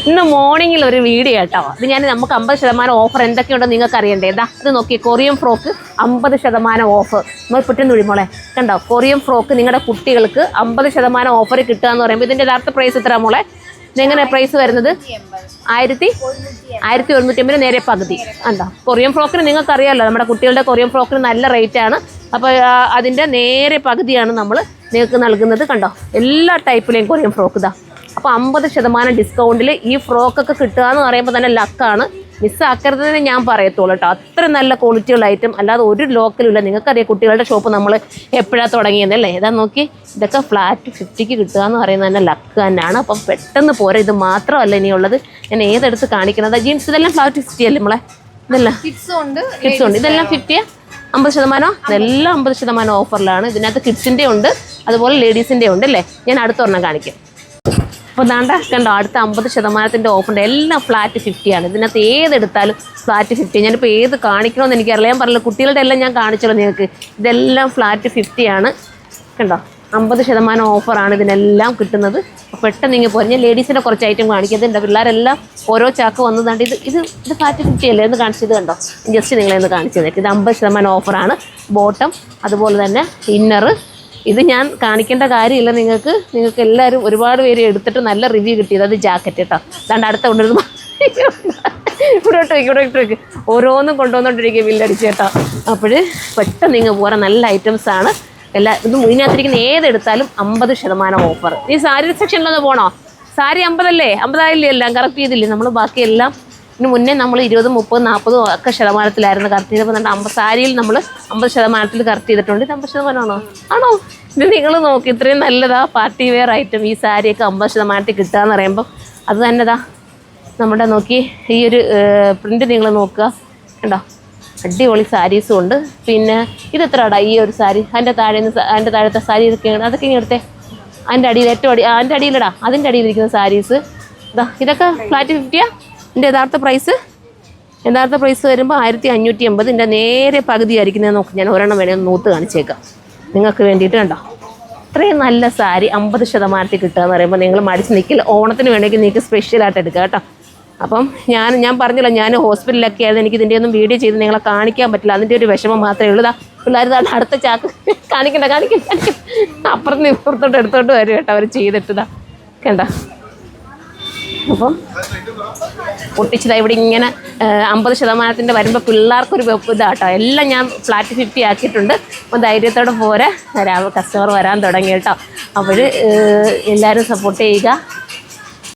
ഇന്ന് മോർണിംഗിൽ ഒരു വീഡിയോ കേട്ടോ. അത് ഞാൻ നമുക്ക് 50% ഓഫർ എന്തൊക്കെയുണ്ടെന്ന് നിങ്ങൾക്ക് അറിയണ്ടേ. ഇതാ ഇത് നോക്കി, കൊറിയൻ ഫ്രോക്ക് 50% ഓഫ്. നമ്മൾ പെട്ടെന്ന് വിളിമോളെ കണ്ടോ, കൊറിയൻ ഫ്രോക്ക് നിങ്ങളുടെ കുട്ടികൾക്ക് 50% ഓഫർ കിട്ടുക എന്ന് പറയുമ്പോൾ ഇതിൻ്റെ യഥാർത്ഥ പ്രൈസ് എത്ര മോളെ? ഇതെങ്ങനെ പ്രൈസ് വരുന്നത്? 1150 നേരെ പകുതി. എന്താ കൊറിയൻ ഫ്രോക്കിന് നിങ്ങൾക്ക് അറിയാമല്ലോ, നമ്മുടെ കുട്ടികളുടെ കൊറിയൻ ഫ്രോക്കിന് നല്ല റേറ്റാണ്. അപ്പോൾ അതിൻ്റെ നേരെ പകുതിയാണ് നമ്മൾ നിങ്ങൾക്ക് നൽകുന്നത്. കണ്ടോ, എല്ലാ ടൈപ്പിലെയും കൊറിയൻ ഫ്രോക്ക് ഇതാ. അപ്പോൾ 50% ഡിസ്കൗണ്ടിൽ ഈ ഫ്രോക്കൊക്കെ കിട്ടുക എന്ന് പറയുമ്പോൾ തന്നെ ലക്കാണ്. മിസ്സാക്കരുതെന്ന് ഞാൻ പറയത്തുള്ളൂ കേട്ടോ. അത്ര നല്ല ക്വാളിറ്റിയുള്ള ഐറ്റം, അല്ലാതെ ഒരു ലോക്കലുമില്ല. നിങ്ങൾക്കറിയാം കുട്ടികളുടെ ഷോപ്പ് നമ്മൾ എപ്പോഴാണ് തുടങ്ങിയതല്ലേ. ഇതാ നോക്കി, ഇതൊക്കെ ഫ്ലാറ്റ് 50ക്ക് കിട്ടുക എന്ന് പറയുന്നത് തന്നെ ലക്ക് തന്നെയാണ്. അപ്പം പെട്ടെന്ന് പോരാ. ഇത് മാത്രമല്ല ഇനിയുള്ളത്, ഞാൻ ഏതെടുത്ത് കാണിക്കുന്നത്. ജീൻസ് ഇതെല്ലാം ഫ്ലാറ്റ് 50 അല്ലേ നമ്മളെ? ഇതെല്ലാം കിഡ്സും ഉണ്ട്. ഇതെല്ലാം 50 50%. ഇതെല്ലാം 50% ഓഫറിലാണ്. ഇതിനകത്ത് കിഡ്സിൻ്റെ ഉണ്ട്, അതുപോലെ ലേഡീസിൻ്റെ ഉണ്ട് അല്ലേ. ഞാൻ അടുത്തൊരെണ്ണം കാണിക്കാം. അപ്പോൾ ദാണ്ട കണ്ടോ, അടുത്ത 50% ഓഫുണ്ട്. എല്ലാം ഫ്ലാറ്റ് 50 ഇതിനകത്ത് ഏതെടുത്താലും ഫ്ലാറ്റ് 50. ഞാനിപ്പോൾ ഏത് കാണിക്കണമെന്ന് എനിക്കറിയാം. ഞാൻ പറഞ്ഞില്ല, കുട്ടികളുടെ എല്ലാം ഞാൻ കാണിച്ചല്ലോ നിങ്ങൾക്ക്. ഇതെല്ലാം ഫ്ലാറ്റ് 50 കണ്ടോ, 50% ഓഫറാണ് ഇതിനെല്ലാം കിട്ടുന്നത്. പെട്ടെന്ന് ഇങ്ങനെ പോയി. ഞാൻ ലേഡീസിൻ്റെ കുറച്ച് ഐറ്റം കാണിക്കുന്നുണ്ട്. പിള്ളേരെല്ലാം ഓരോ ചാക്ക് വന്നതാണ്ട്. ഇത് ഫ്ലാറ്റ് 50 അല്ലേ എന്ന് കാണിച്ചത് കണ്ടോ. ജസ്റ്റ് നിങ്ങളെന്ന് കാണിച്ചു തന്നിട്ട് ഇത് 50% ഓഫറാണ്. ബോട്ടം അതുപോലെ തന്നെ ഇന്നർ. ഇത് ഞാൻ കാണിക്കേണ്ട കാര്യമില്ല. നിങ്ങൾക്ക് എല്ലാവരും ഒരുപാട് പേര് എടുത്തിട്ട് നല്ല റിവ്യൂ കിട്ടിയത്. അത് ജാക്കറ്റ് കേട്ടോ. അതാണ്ട് അടുത്ത കൊണ്ടുവരുന്നു. ഇവിടോട്ട് വയ്ക്കും ഓരോന്നും കൊണ്ടുവന്നോണ്ടിരിക്കുക ബില്ലടിച്ച് കേട്ടോ. അപ്പോൾ പെട്ടെന്ന് നിങ്ങൾ പോരാ, നല്ല ഐറ്റംസാണ് ഇതും. ഇതിനകത്തിരിക്കുന്ന ഏതെടുത്താലും 50% ഓഫർ. ഈ സാരി സെക്ഷനിലൊന്ന് പോകണോ? സാരി 50 അല്ലേ? 50 ആയില്ലേ? എല്ലാം കറക്റ്റ് ചെയ്തില്ലേ നമ്മൾ? ബാക്കിയെല്ലാം ഇതിന് മുന്നേ നമ്മൾ 20, 30, 40 ഒക്കെ ശതമാനത്തിലായിരുന്നു കറക്റ്റ് ചെയ്തപ്പോൾ. സാരിയിൽ നമ്മൾ 50% കറക്റ്റ് ചെയ്തിട്ടുണ്ട്. ഇത് 50% ആണോ? ഇത് നിങ്ങൾ നോക്കി, ഇത്രയും നല്ലതാ പാർട്ടി വെയർ ഐറ്റം. ഈ സാരിയൊക്കെ 50% കിട്ടുക എന്ന് പറയുമ്പോൾ അത് തന്നെതാ നമ്മുടെ നോക്കി. ഈ ഒരു പ്രിൻ്റ് നിങ്ങൾ നോക്കുക കണ്ടോ, അടിപൊളി സാരീസും ഉണ്ട്. പിന്നെ ഇതെത്രടാ ഈ ഒരു സാരി? അതിൻ്റെ താഴത്തെ സാരി ഇതൊക്കെയാണ്. അതൊക്കെ ഇങ്ങനെ എടുത്തേ. അതിൻ്റെ അടിയിൽ ഏറ്റവും അതിൻ്റെ അടിയിലിടാ, അതിൻ്റെ അടിയിലിരിക്കുന്ന സാരീസ് ഇതാ. ഇതൊക്കെ ഫ്ലാറ്റ് 50. ഇതിൻ്റെ യഥാർത്ഥ പ്രൈസ് വരുമ്പോൾ 1580. ഇതിൻ്റെ നേരെ പകുതി ആയിരിക്കുന്നത്. നോക്ക്, ഞാൻ ഒരെണ്ണം വേണമെങ്കിൽ നൂത്ത് കാണിച്ചേക്കാം നിങ്ങൾക്ക് വേണ്ടിയിട്ട്. കണ്ടോ, ഇത്രയും നല്ല സാരി 50% കിട്ടുക എന്ന് പറയുമ്പോൾ നിങ്ങൾ മടിച്ച് നിൽക്കില്ല. ഓണത്തിന് വേണമെങ്കിൽ നിങ്ങൾക്ക് സ്പെഷ്യലായിട്ട് എടുക്കുക കേട്ടോ. അപ്പം ഞാൻ പറഞ്ഞല്ലോ, ഞാൻ ഹോസ്പിറ്റലിലൊക്കെ ആയിരുന്നു. എനിക്ക് ഇതിൻ്റെ ഒന്നും വീഡിയോ ചെയ്ത് നിങ്ങളെ കാണിക്കാൻ പറ്റില്ല. അതിൻ്റെ ഒരു വിഷമം മാത്രമേ ഉള്ളൂ. പിള്ളേർ അടുത്ത ചാക്ക് കാണിക്കണ്ട അപ്പുറത്ത് ഇപ്പുറത്തോട്ട് എടുത്തോട്ട് വരും കേട്ടോ അവർ ചെയ്തിട്ടതാ കണ്ട. അപ്പം പൊട്ടിച്ചതാ ഇവിടെ ഇങ്ങനെ 50% വരുമ്പോൾ പിള്ളേർക്കൊരു ഇതാട്ടോ. എല്ലാം ഞാൻ ഫ്ലാറ്റ് 50 ആക്കിയിട്ടുണ്ട്. അപ്പോൾ ധൈര്യത്തോടെ പോരെ, കസ്റ്റമർ വരാൻ തുടങ്ങി കേട്ടോ. അപ്പോൾ എല്ലാവരും സപ്പോർട്ട് ചെയ്യുക.